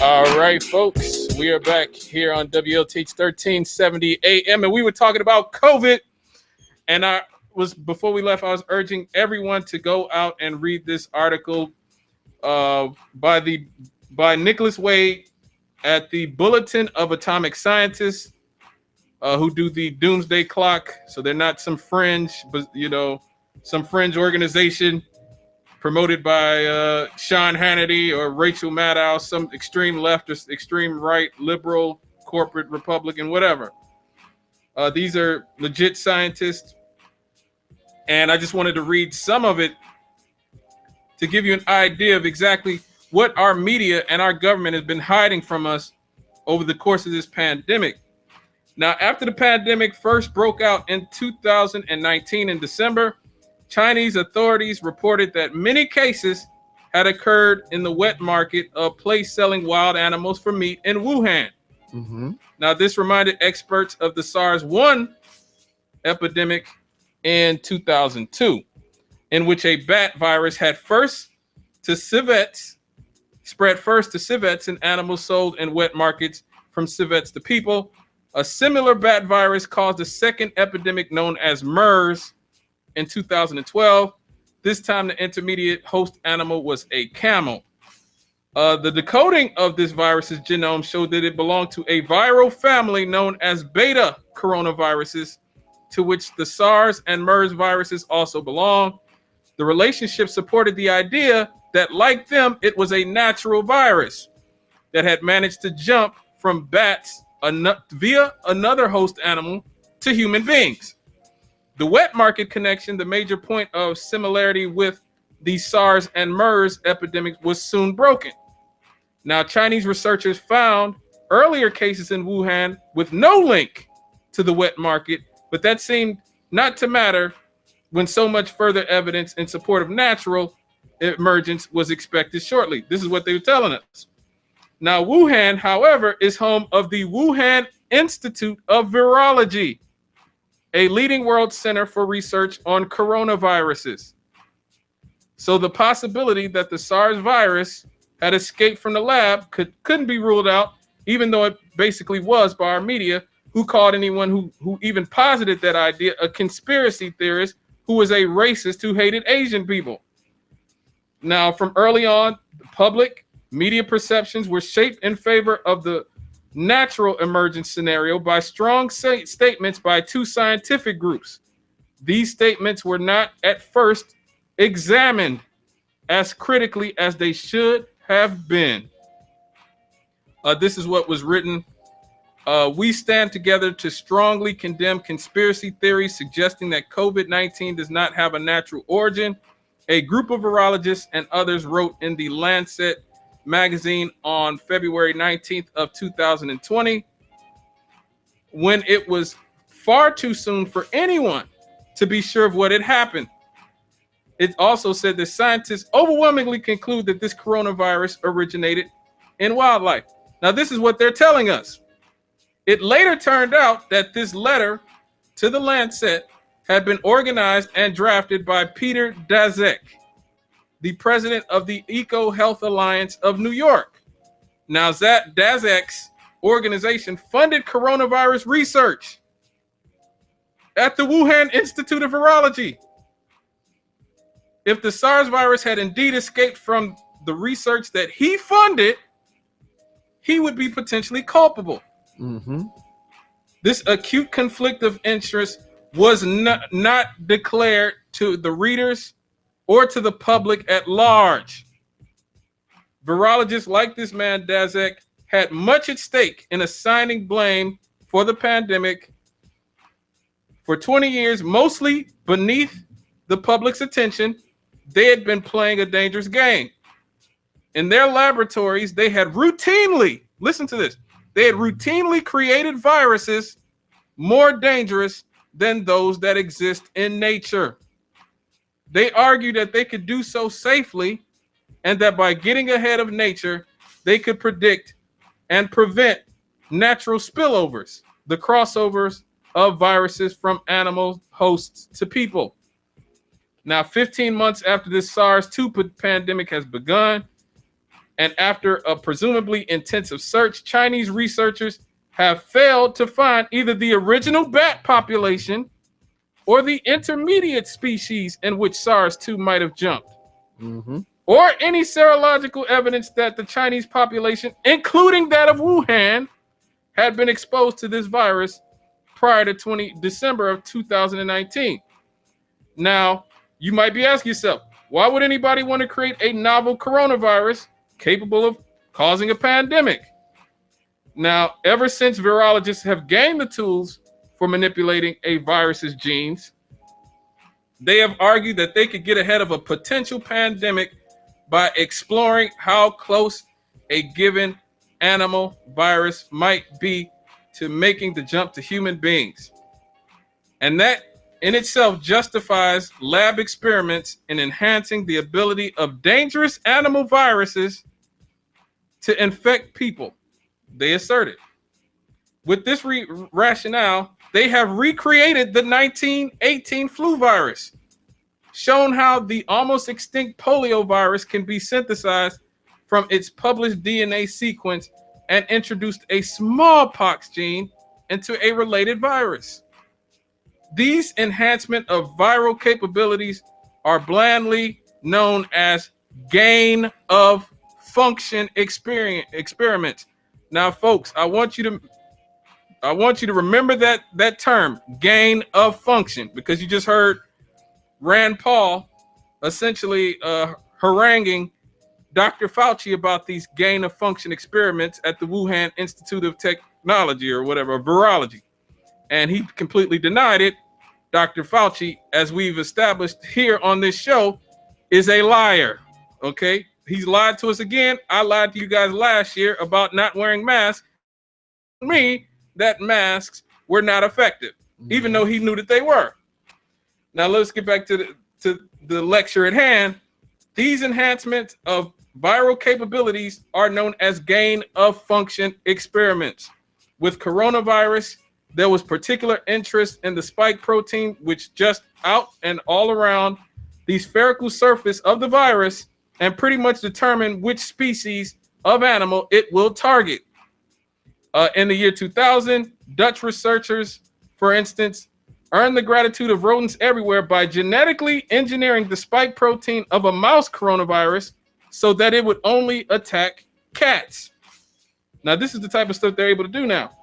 All right, folks, we are back here on WLTH 1370 AM, and we were talking about COVID. And before we left, I was urging everyone to go out and read this article by Nicholas Wade at the Bulletin of Atomic Scientists, who do the Doomsday Clock. So they're not some fringe, but some fringe organization promoted by Sean Hannity or Rachel Maddow, some extreme left or extreme right, liberal, corporate, Republican, whatever. These are legit scientists. And I just wanted to read some of it to give you an idea of exactly what our media and our government has been hiding from us over the course of this pandemic. Now, after the pandemic first broke out in 2019 in December, Chinese authorities reported that many cases had occurred in the wet market, a place selling wild animals for meat in Wuhan. Mm-hmm. Now, this reminded experts of the SARS-1 epidemic in 2002, in which a bat virus spread first to civets and animals sold in wet markets from civets to people. A similar bat virus caused a second epidemic known as MERS in 2012. This time the intermediate host animal was a camel. The decoding of this virus's genome showed that it belonged to a viral family known as beta coronaviruses, to which the SARS and MERS viruses also belong. The relationship supported the idea that, like them, it was a natural virus that had managed to jump from bats via another host animal to human beings. The wet market connection, the major point of similarity with the SARS and MERS epidemics, was soon broken. Now, Chinese researchers found earlier cases in Wuhan with no link to the wet market, but that seemed not to matter when so much further evidence in support of natural emergence was expected shortly. This is what they were telling us. Now, Wuhan, however, is home of the Wuhan Institute of Virology, a leading world center for research on coronaviruses. So the possibility that the SARS virus had escaped from the lab couldn't be ruled out, even though it basically was by our media, who called anyone who even posited that idea a conspiracy theorist who was a racist who hated Asian people. Now, from early on, the public media perceptions were shaped in favor of the natural emergence scenario by strong statements by two scientific groups. These statements were not at first examined as critically as they should have been. This is what was written. We stand together to strongly condemn conspiracy theories suggesting that COVID-19 does not have a natural origin. A group of virologists and others wrote in the Lancet magazine on February 19th of 2020, when it was far too soon for anyone to be sure of what had happened. It also said that scientists overwhelmingly conclude that this coronavirus originated in wildlife. Now, this is what they're telling us. It later turned out that this letter to the Lancet had been organized and drafted by Peter Daszak, the president of the Eco Health Alliance of New York. Now, Daszak's organization funded coronavirus research at the Wuhan Institute of Virology. If the SARS virus had indeed escaped from the research that he funded, he would be potentially culpable. Mm-hmm. This acute conflict of interest was not declared to the readers or to the public at large. Virologists like this man, Daszak, had much at stake in assigning blame for the pandemic. For 20 years, mostly beneath the public's attention, they had been playing a dangerous game. In their laboratories, they had routinely, listen to this, they had routinely created viruses more dangerous than those that exist in nature. They argued that they could do so safely and that by getting ahead of nature, they could predict and prevent natural spillovers, the crossovers of viruses from animal hosts to people. Now, 15 months after this SARS-2 pandemic has begun, And after a presumably intensive search, Chinese researchers have failed to find either the original bat population or the intermediate species in which SARS-2 might have jumped, or any serological evidence that the Chinese population, including that of Wuhan, had been exposed to this virus prior to December of 2019. Now, you might be asking yourself, why would anybody want to create a novel coronavirus capable of causing a pandemic? Now, ever since virologists have gained the tools for manipulating a virus's genes, they have argued that they could get ahead of a potential pandemic by exploring how close a given animal virus might be to making the jump to human beings. And that in itself justifies lab experiments in enhancing the ability of dangerous animal viruses to infect people, they asserted. With this rationale, they have recreated the 1918 flu virus, shown how the almost extinct polio virus can be synthesized from its published DNA sequence, and introduced a smallpox gene into a related virus. These enhancement of viral capabilities are blandly known as gain of function experiments. Now, folks, I want you to remember that term, gain of function, because you just heard Rand Paul essentially haranguing Dr. Fauci about these gain of function experiments at the Wuhan Institute of Technology or whatever, virology. And he completely denied it. Dr. Fauci, as we've established here on this show, is a liar. Okay? He's lied to us again. I lied to you guys last year about not wearing masks. Me, that masks were not effective, even though he knew that they were. Now let's get back to the lecture at hand. These enhancements of viral capabilities are known as gain of function experiments. With coronavirus, there was particular interest in the spike protein, which just out and all around the spherical surface of the virus and pretty much determine which species of animal it will target. In the year 2000, Dutch researchers, for instance, earned the gratitude of rodents everywhere by genetically engineering the spike protein of a mouse coronavirus so that it would only attack cats. Now, this is the type of stuff they're able to do now.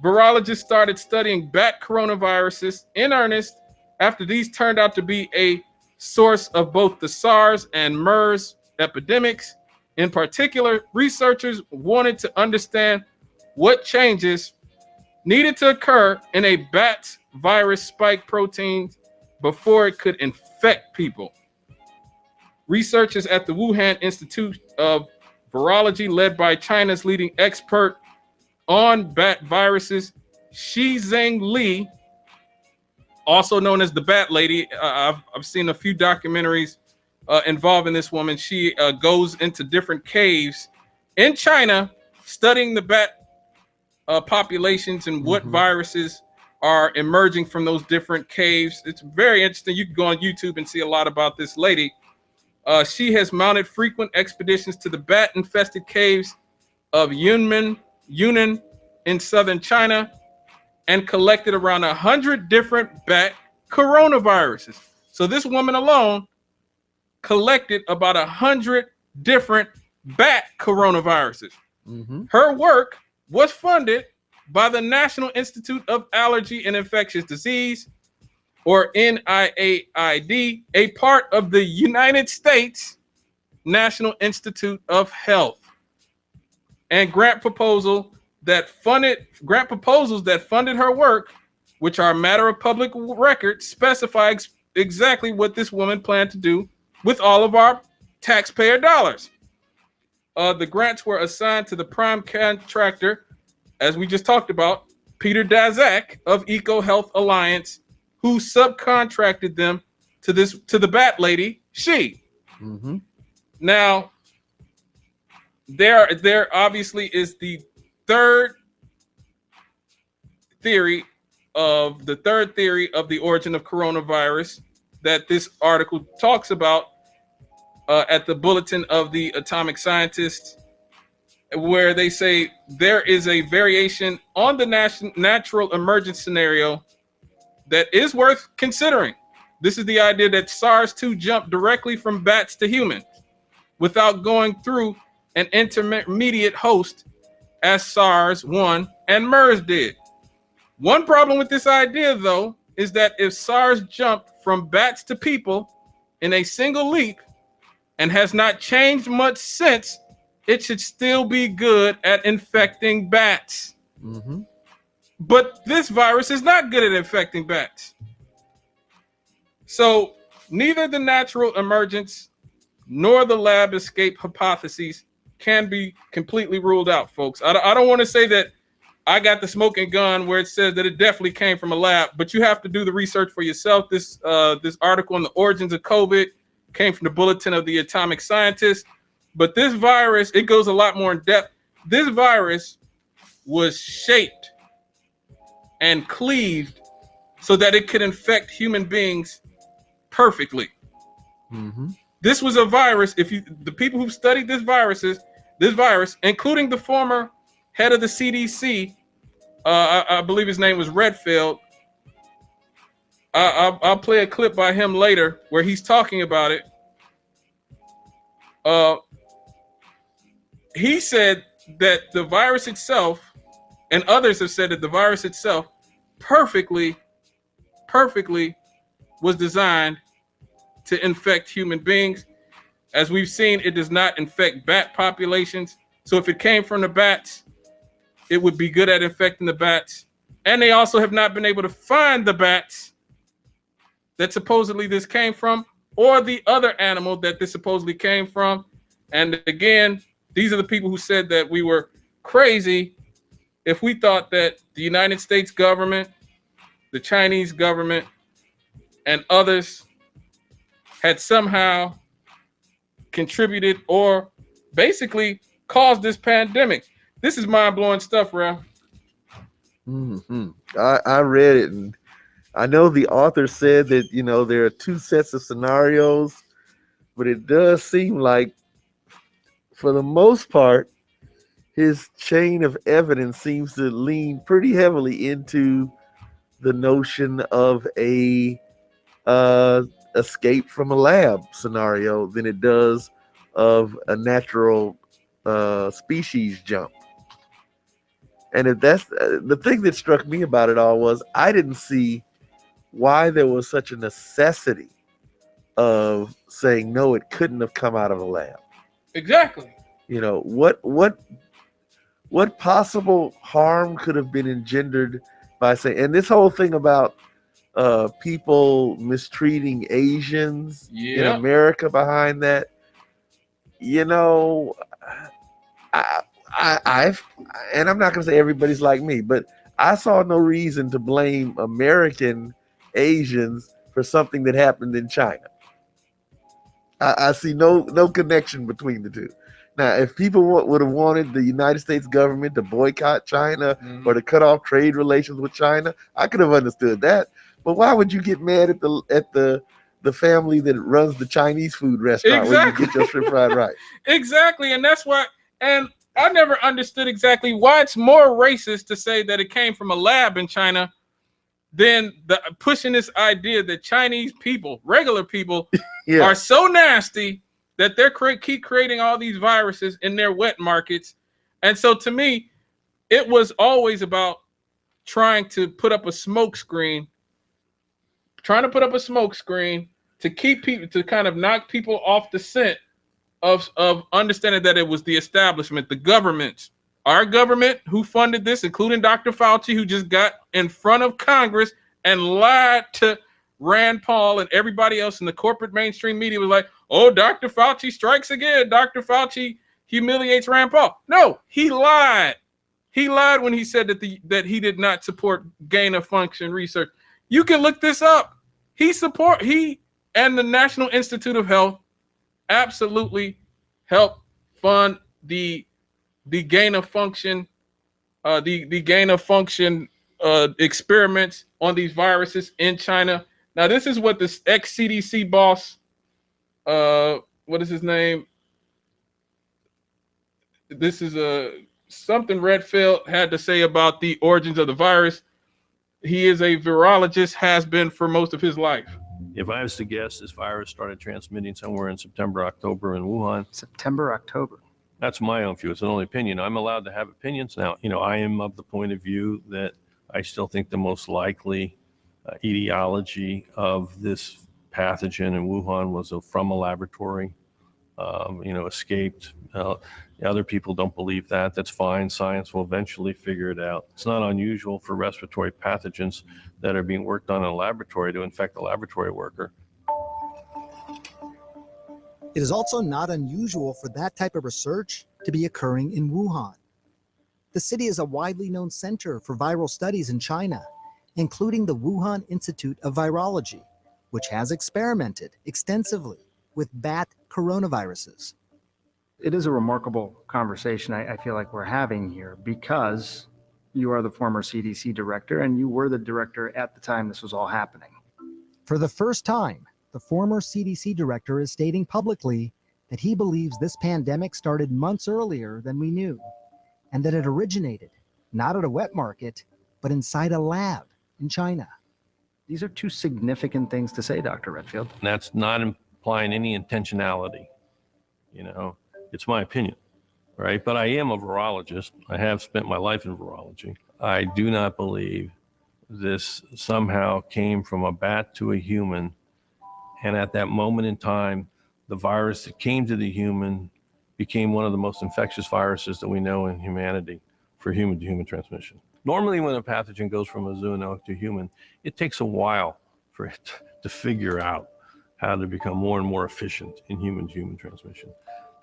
Virologists started studying bat coronaviruses in earnest after these turned out to be a source of both the SARS and MERS epidemics. In particular, researchers wanted to understand what changes needed to occur in a bat's virus spike protein before it could infect people. Researchers at the Wuhan Institute of Virology, led by China's leading expert on bat viruses, Shizheng Li, also known as the Bat Lady. I've seen a few documentaries involving this woman. She goes into different caves in China studying the bat populations and what viruses are emerging from those different caves. It's very interesting. You can go on YouTube and see a lot about this lady. She has mounted frequent expeditions to the bat-infested caves of Yunnan in southern China and collected around 100 different bat coronaviruses. So this woman alone collected about 100 different bat coronaviruses. Her work was funded by the National Institute of Allergy and Infectious Disease, or NIAID, a part of the United States National Institute of Health. And grant proposals that funded her work, which are a matter of public record, specify exactly what this woman planned to do with all of our taxpayer dollars. The grants were assigned to the prime contractor, as we just talked about, Peter Daszak of EcoHealth Alliance, who subcontracted them to the Bat Lady, she. Now, there obviously is the third theory of the origin of coronavirus that this article talks about at the Bulletin of the Atomic Scientists. where they say there is a variation on the natural emergence scenario that is worth considering. This is the idea that SARS-2 jumped directly from bats to humans without going through an intermediate host as SARS-1 and MERS did. One problem with this idea, though, is that if SARS jumped from bats to people in a single leap and has not changed much since, it should still be good at infecting bats. Mm-hmm. But this virus is not good at infecting bats. So neither the natural emergence nor the lab escape hypotheses can be completely ruled out, folks. I don't want to say that I got the smoking gun where it says that it definitely came from a lab, but you have to do the research for yourself. This article on the origins of COVID came from the Bulletin of the Atomic Scientists. But this virus, it goes a lot more in depth. This virus was shaped and cleaved so that it could infect human beings perfectly. Mm-hmm. This was a virus. The people who've studied this virus, including the former head of the CDC, I believe his name was Redfield. I'll play a clip by him later where he's talking about it. He said that the virus itself, and others have said that the virus itself perfectly was designed to infect human beings. As we've seen, it does not infect bat populations. So if it came from the bats, it would be good at infecting the bats. And they also have not been able to find the bats that supposedly this came from, or the other animal that this supposedly came from. And again, these are the people who said that we were crazy if we thought that the United States government, the Chinese government, and others had somehow contributed or basically caused this pandemic. This is mind-blowing stuff, Ralph. Mm-hmm. I read it, and I know the author said that, there are two sets of scenarios, but it does seem like, for the most part, his chain of evidence seems to lean pretty heavily into the notion of a escape from a lab scenario than it does of a natural species jump. And if that's the thing that struck me about it all, was I didn't see why there was such a necessity of saying no, it couldn't have come out of a lab. Exactly. What possible harm could have been engendered by saying, and this whole thing about people mistreating Asians in America behind that, I've, and I'm not going to say everybody's like me, but I saw no reason to blame American Asians for something that happened in China. I see no connection between the two. Now, if people would have wanted the United States government to boycott China or to cut off trade relations with China, I could have understood that. But why would you get mad at the family that runs the Chinese food restaurant where you get your shrimp fried rice? Exactly, and that's why. And I never understood exactly why it's more racist to say that it came from a lab in China than pushing this idea that Chinese people, regular people, are so nasty that they're keep creating all these viruses in their wet markets. And so to me, it was always about trying to put up a smoke screen to keep people, to kind of knock people off the scent of understanding that it was the establishment, the government, our government who funded this, including Dr. Fauci, who just got in front of Congress and lied to Rand Paul and everybody else in the corporate mainstream media. Was like, oh, Dr. Fauci strikes again. Dr. Fauci humiliates Rand Paul. No, he lied. He lied when he said that he did not support gain of function research. You can look this up. He and the National Institute of Health absolutely help fund the gain of function, experiments on these viruses in China. Now, this is what this ex-CDC boss, what is his name? this is something Redfield had to say about the origins of the virus. He is a virologist, has been for most of his life. If I was to guess, this virus started transmitting somewhere in September, October in Wuhan. September, October. That's my own view. It's an only opinion. I'm allowed to have opinions. Now, I am of the point of view that I still think the most likely etiology of this pathogen in Wuhan was from a laboratory, escaped. Other people don't believe that. That's fine. Science will eventually figure it out. It's not unusual for respiratory pathogens that are being worked on in a laboratory to infect a laboratory worker. It is also not unusual for that type of research to be occurring in Wuhan. The city is a widely known center for viral studies in China, including the Wuhan Institute of Virology, which has experimented extensively with bat coronaviruses. It is a remarkable conversation I feel like we're having here, because you are the former CDC director and you were the director at the time this was all happening. For the first time, the former CDC director is stating publicly that he believes this pandemic started months earlier than we knew, and that it originated not at a wet market, but inside a lab in China. These are two significant things to say, Dr. Redfield. And that's not implying any intentionality. It's my opinion, right? But I am a virologist. I have spent my life in virology. I do not believe this somehow came from a bat to a human. And at that moment in time, the virus that came to the human became one of the most infectious viruses that we know in humanity for human-to-human transmission. Normally, when a pathogen goes from a zoonotic to human, it takes a while for it to figure out how to become more and more efficient in human-to-human transmission.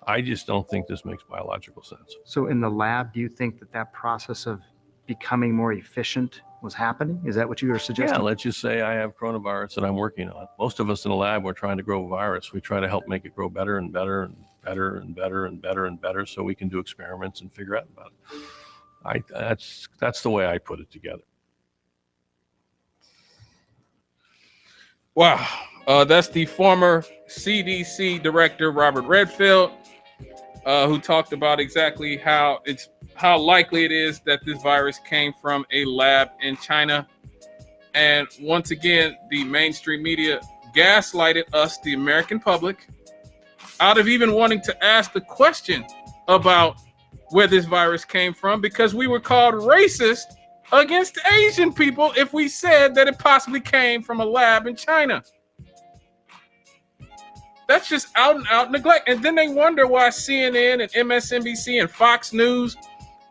I just don't think this makes biological sense. So in the lab, do you think that process of becoming more efficient was happening? Is that what you were suggesting? Yeah, let's just say I have coronavirus that I'm working on. Most of us in the lab, we're trying to grow a virus. We try to help make it grow better and better and better and better and better and better so we can do experiments and figure out about it. That's the way I put it together. Wow. That's the former CDC director, Robert Redfield, who talked about exactly how likely it is that this virus came from a lab in China. And once again, the mainstream media gaslighted us, the American public, out of even wanting to ask the question about where this virus came from, because we were called racist against Asian people if we said that it possibly came from a lab in China. That's just out and out neglect. And then they wonder why CNN and MSNBC and Fox News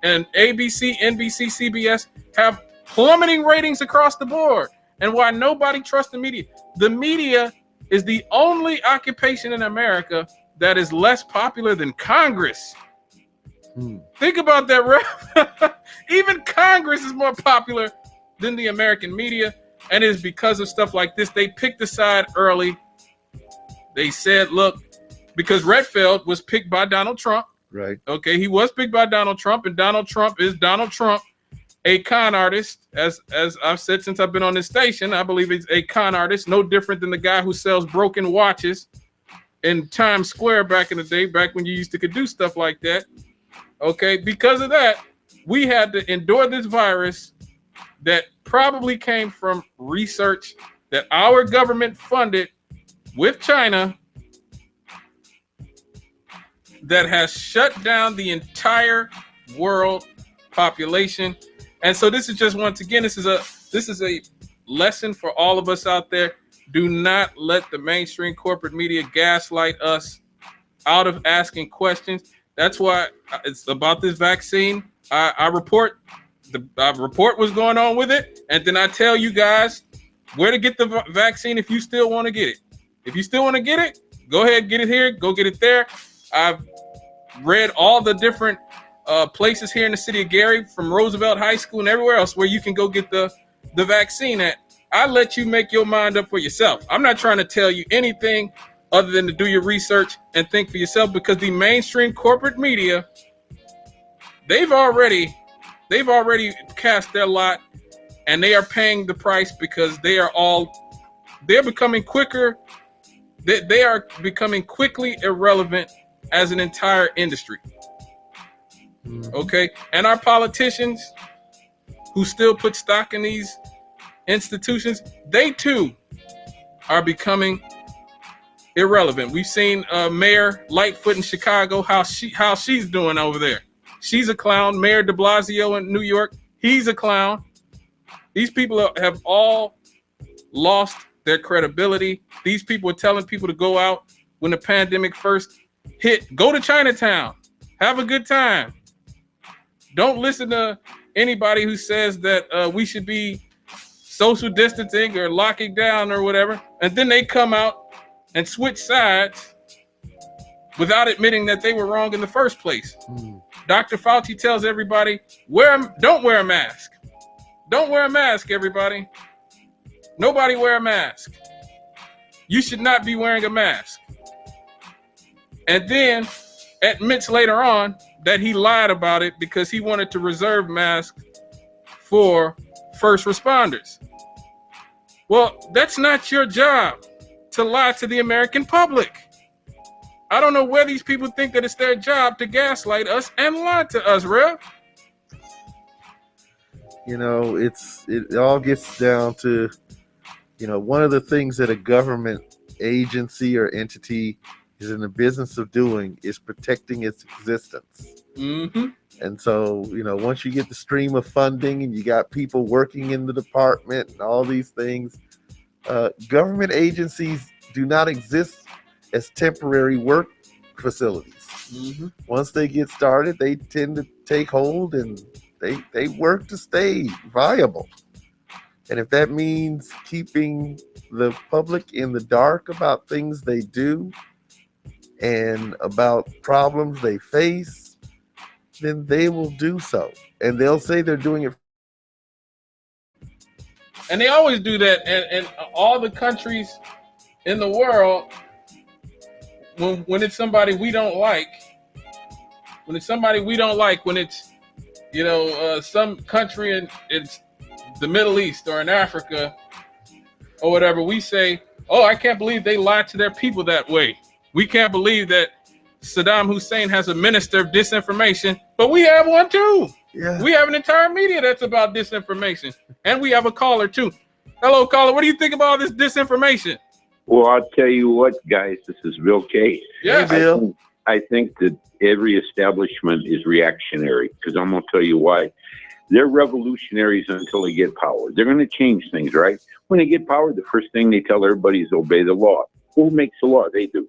and ABC, NBC, CBS have plummeting ratings across the board, and why nobody trusts the media. The media is the only occupation in America that is less popular than Congress. Think about that, Rev. Even Congress is more popular than the American media, and it is because of stuff like this. They picked a side early. They said, look, because Redfield was picked by Donald Trump. Right. Okay, he was picked by Donald Trump, and Donald Trump is Donald Trump, a con artist. As I've said since I've been on this station, I believe he's a con artist, no different than the guy who sells broken watches in Times Square back in the day, back when you used to could do stuff like that. Okay, because of that, we had to endure this virus that probably came from research that our government funded with China that has shut down the entire world population. And so this is just, once again, this is a lesson for all of us out there. Do not let the mainstream corporate media gaslight us out of asking questions. That's why it's about this vaccine. I report what's going on with it, and then I tell you guys where to get the vaccine if you still want to get it. If you still want to get it, go ahead, get it here, go get it there. I've read all the different places here in the city of Gary, from Roosevelt High School and everywhere else, where you can go get the vaccine at. I let you make your mind up for yourself. I'm not trying to tell you anything other than to do your research and think for yourself, because the mainstream corporate media, they've already cast their lot, and they are paying the price, because they're becoming quicker. They are becoming quickly irrelevant as an entire industry. Okay, and our politicians who still put stock in these institutions, they too are becoming irrelevant. We've seen Mayor Lightfoot in Chicago, how she's doing over there. She's a clown. Mayor de Blasio in New York, he's a clown. These people have all lost their credibility. These people are telling people to go out when the pandemic first hit. Go to Chinatown. Have a good time. Don't listen to anybody who says that we should be social distancing or locking down or whatever. And then they come out and switch sides without admitting that they were wrong in the first place. Dr. Fauci tells everybody, don't wear a mask. Don't wear a mask, everybody. Nobody wear a mask. You should not be wearing a mask. And then admits later on that he lied about it because he wanted to reserve masks for first responders. Well, that's not your job to lie to the American public. I don't know where these people think that it's their job to gaslight us and lie to us, Rev. You know, it all gets down to, you know, one of the things that a government agency or entity is in the business of doing is protecting its existence. Mm-hmm. And so, you know, once you get the stream of funding and you got people working in the department and all these things, government agencies do not exist as temporary work facilities. Mm-hmm. Once they get started, they tend to take hold and they work to stay viable. And if that means keeping the public in the dark about things they do and about problems they face, then they will do so. And they'll say they're doing it. And they always do that. And all the countries in the world, when it's somebody we don't like, when it's, you know, some country in the Middle East or in Africa or whatever, we say, oh, I can't believe they lied to their people that way. We can't believe that Saddam Hussein has a minister of disinformation, but we have one too. Yeah. We have an entire media that's about disinformation. And we have a caller too. Hello, caller. What do you think about all this disinformation? Well, I'll tell you what, guys, this is Bill K. Yes. Hey, Bill. I think that every establishment is reactionary, because I'm going to tell you why. They're revolutionaries until they get power. They're going to change things, right? When they get power, the first thing they tell everybody is obey the law. Who makes the law? They do.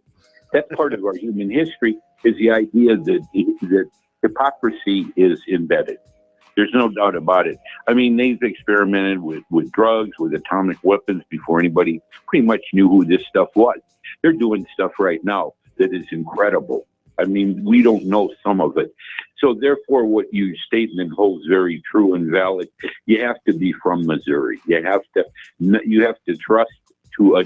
That's part of our human history, is the idea that hypocrisy is embedded. There's no doubt about it. I mean, they've experimented with drugs, with atomic weapons before anybody pretty much knew who this stuff was. They're doing stuff right now that is incredible. I mean, we don't know some of it. So therefore, what you statement holds very true and valid. You have to be from Missouri. You have to trust to a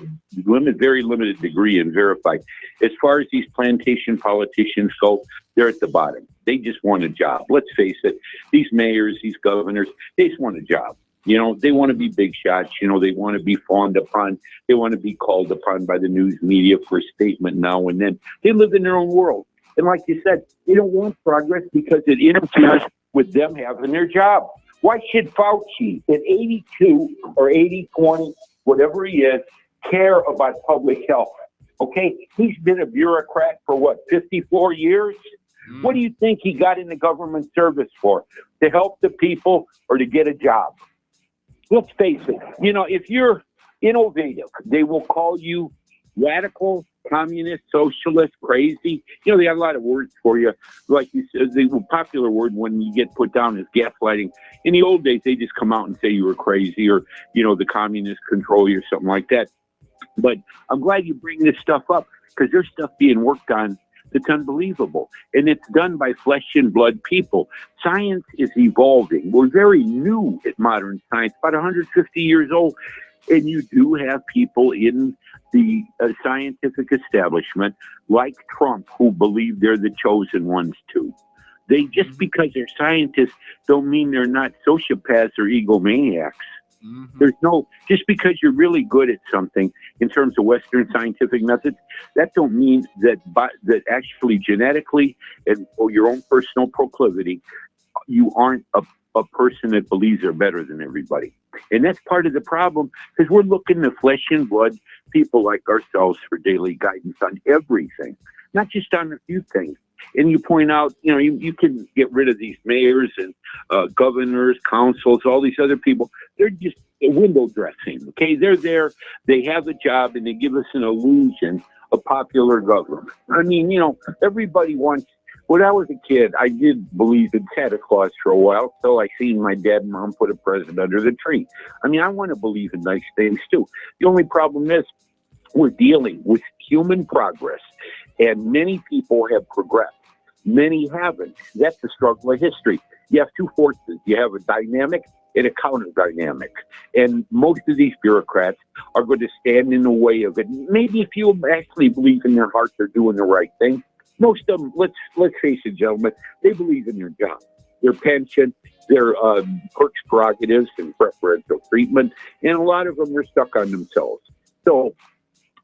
very limited degree and verify. As far as these plantation politicians go, they're at the bottom. They just want a job. Let's face it. These mayors, these governors, they just want a job. You know, they want to be big shots. You know, they want to be fawned upon. They want to be called upon by the news media for a statement now and then. They live in their own world. And like you said, they don't want progress because it interferes with them having their job. Why should Fauci at 82 or 80-20, whatever he is, care about public health? Okay, he's been a bureaucrat for what, 54 years? What do you think he got in the government service for? To help the people or to get a job? Let's face it. You know, if you're innovative, they will call you radical, communist, socialist, crazy. You know, they have a lot of words for you. Like you said, the popular word when you get put down is gaslighting. In the old days, they just come out and say you were crazy, or, you know, the communists control you or something like that. But I'm glad you bring this stuff up, because there's stuff being worked on that's unbelievable. And it's done by flesh and blood people. Science is evolving. We're very new at modern science, about 150 years old. And you do have people in the scientific establishment like Trump who believe they're the chosen ones too. They just because they're scientists don't mean they're not sociopaths or egomaniacs. There's no, just because you're really good at something in terms of Western scientific methods, that don't mean that that actually genetically and or your own personal proclivity, you aren't a person that believes they're better than everybody. And that's part of the problem, because we're looking to flesh and blood people like ourselves for daily guidance on everything, not just on a few things. And you point out, you know, you can get rid of these mayors and governors, councils, all these other people. They're just window dressing, okay? They're there, they have a job, and they give us an illusion of popular government. I mean, you know, everybody wants. When I was a kid, I did believe in Santa Claus for a while, so I seen my dad and mom put a present under the tree. I mean, I want to believe in nice things too. The only problem is we're dealing with human progress, and many people have progressed. Many haven't. That's the struggle of history. You have two forces. You have a dynamic and a counter dynamic. And most of these bureaucrats are going to stand in the way of it. Maybe if you actually believe in their heart they're doing the right thing. Most of them, let's face it, gentlemen, they believe in their job, their pension, their perks, prerogatives, and preferential treatment, and a lot of them are stuck on themselves. So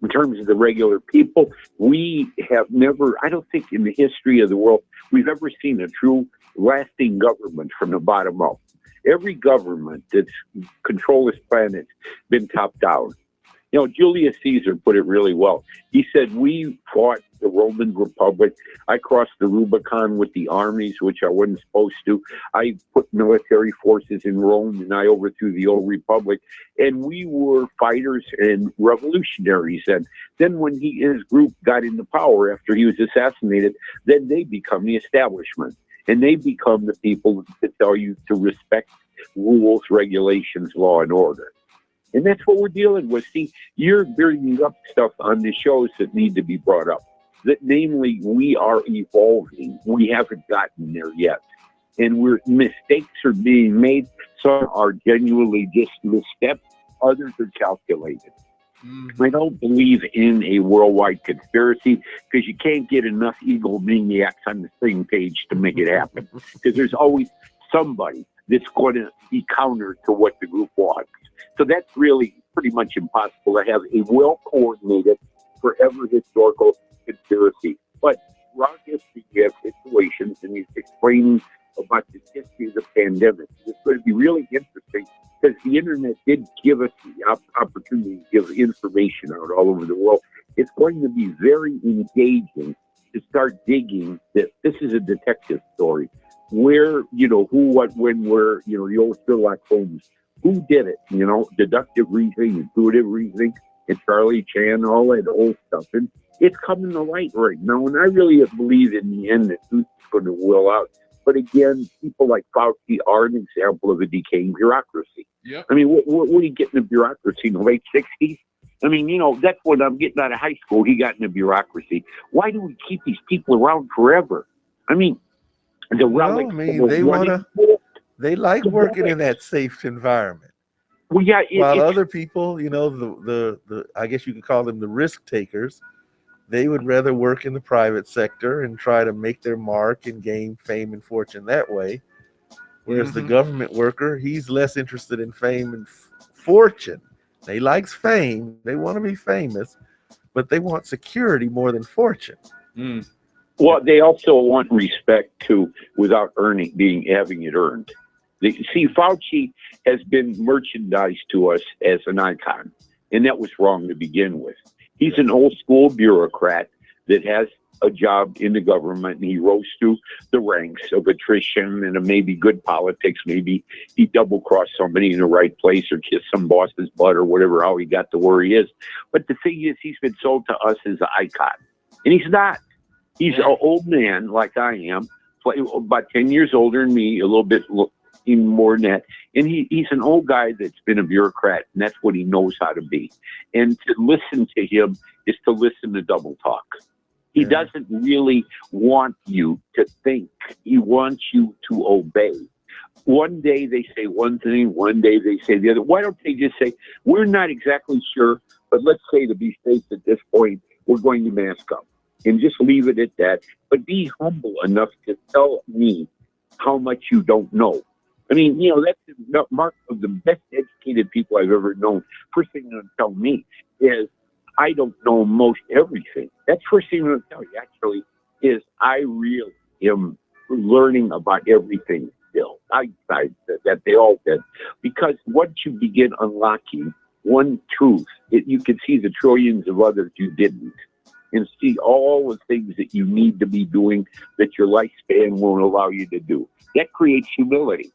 in terms of the regular people, we have never, I don't think in the history of the world, we've ever seen a true lasting government from the bottom up. Every government that's controlled this planet's been top down. You know, Julius Caesar put it really well. He said, we fought the Roman Republic. I crossed the Rubicon with the armies, which I wasn't supposed to. I put military forces in Rome, and I overthrew the old republic. And we were fighters and revolutionaries. And then when he and his group got into power after he was assassinated, then they become the establishment. And they become the people that tell you to respect rules, regulations, law, and order. And that's what we're dealing with. See, you're bringing up stuff on the shows that need to be brought up. That namely, we are evolving. We haven't gotten there yet. And mistakes are being made. Some are genuinely just missteps. Others are calculated. I don't believe in a worldwide conspiracy because you can't get enough egomaniacs on the same page to make it happen. Because there's always somebody that's going to be counter to what the group wants. So that's really pretty much impossible to have a well-coordinated, forever historical conspiracy. But throughout history, you have situations, and he's explaining about the history of the pandemic. It's going to be really interesting because the internet did give us the opportunity to give information out all over the world. It's going to be very engaging to start digging that this is a detective story. Where, you know, who, what, when, where, you know, the old Sherlock Holmes. Who did it? You know, deductive reasoning, intuitive reasoning, and Charlie Chan, all that old stuff. And it's coming to light right now. And I really believe in the end that truth is going to will out. But again, people like Fauci are an example of a decaying bureaucracy. Yep. I mean, what did he get in the bureaucracy in the late 60s? I mean, you know, that's when I'm getting out of high school. He got in the bureaucracy. Why do we keep these people around forever? I mean, the relics. Well, I mean, they like working in that safe environment. Well, yeah. While other people, you know, the I guess you could call them the risk takers, they would rather work in the private sector and try to make their mark and gain fame and fortune that way. Whereas the government worker, he's less interested in fame and fortune. They likes fame. They want to be famous, but they want security more than fortune. Well, they also want respect too, without having it earned. See, Fauci has been merchandised to us as an icon, and that was wrong to begin with. He's an old school bureaucrat that has a job in the government, and he rose through the ranks of attrition and maybe good politics. Maybe he double-crossed somebody in the right place or kissed some boss's butt or whatever, how he got to where he is. But the thing is, he's been sold to us as an icon, and he's not. He's an old man like I am, about 10 years older than me, a little bit even more than that. And he's an old guy that's been a bureaucrat, and that's what he knows how to be. And to listen to him is to listen to double talk. He doesn't really want you to think. He wants you to obey. One day they say one thing, one day they say the other. Why don't they just say, we're not exactly sure, but let's say to be safe at this point, we're going to mask up. And just leave it at that. But be humble enough to tell me how much you don't know. I mean, you know, that's the mark of the best educated people I've ever known. First thing they'll tell me is I don't know most everything. That's first thing they'll tell you, actually, is I really am learning about everything still. That they all did. Because once you begin unlocking one truth, you can see the trillions of others you didn't. And see all the things that you need to be doing that your lifespan won't allow you to do. That creates humility.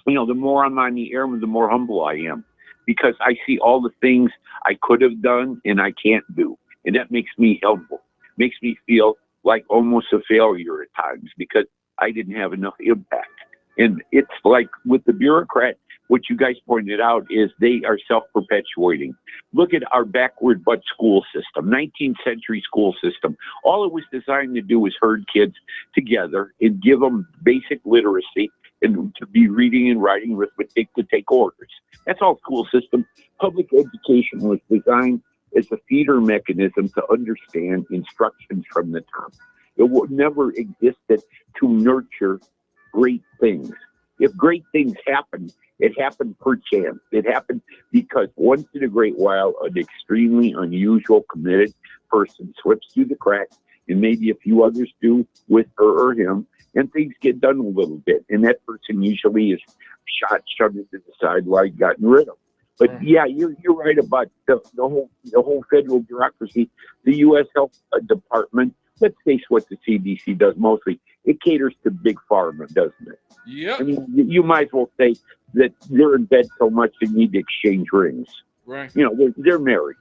You know, the more I'm on the air, the more humble I am, because I see all the things I could have done and I can't do. And that makes me humble, makes me feel like almost a failure at times because I didn't have enough impact. And it's like with the bureaucrat, what you guys pointed out is they are self-perpetuating. Look at our backward butt school system, 19th century school system. All it was designed to do was herd kids together and give them basic literacy and to be reading and writing arithmetic to take orders. That's all school system. Public education was designed as a feeder mechanism to understand instructions from the top. It would never existed to nurture great things. If great things happen, it happened per chance. It happened because once in a great while, an extremely unusual, committed person slips through the cracks, and maybe a few others do with her or him, and things get done a little bit. And that person usually is shot, shoved into the sideline, gotten rid of. But yeah, you're right about the whole federal bureaucracy. The U.S. Health Department, let's face what the CDC does mostly. It caters to big pharma, doesn't it? Yeah. I mean, you might as well say that they're in bed so much they need to exchange rings. Right. You know, they're married.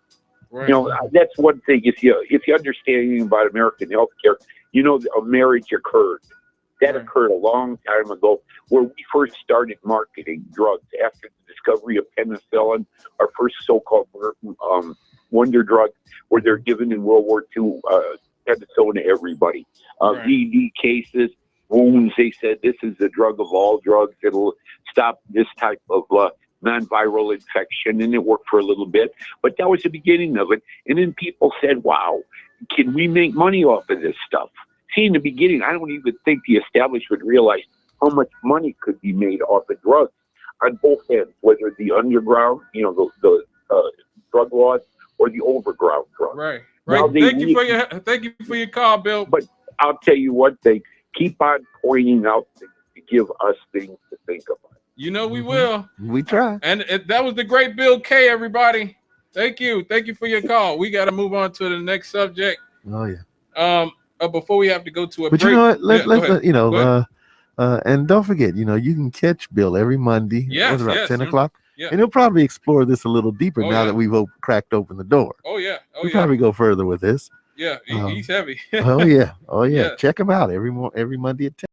Right. You know, that's one thing. If you understand anything about American healthcare, you know a marriage occurred. That Right. occurred a long time ago, where we first started marketing drugs after the discovery of penicillin. Our first so-called wonder drug, where they're given in World War II, penicillin to everybody. Right. VD cases, wounds. They said this is the drug of all drugs. It'll stop this type of non-viral infection, and it worked for a little bit. But that was the beginning of it. And then people said, "Wow, can we make money off of this stuff?" See, in the beginning, I don't even think the establishment realized how much money could be made off of drugs on both ends, whether the underground, you know, the drug laws, or the overground drugs. Right. Now Right. Thank you for your call, Bill. But I'll tell you one thing: keep on pointing out things to give us things to think about. You know we will. We try. And that was the great Bill K. Everybody, thank you for your call. We got to move on to the next subject. Oh yeah. Before we have to go to a But break. you know what? Let you Go know. ahead. And don't forget, you know, you can catch Bill every Monday. Yes, What's it, about yes, 10 yeah. o'clock? Yeah. And he'll probably explore this a little deeper Oh, now yeah. that we've cracked open the door. Oh yeah. Oh We'll yeah. probably go further with this. Yeah. He's heavy. Oh yeah. Yeah. Check him out every Monday at 10.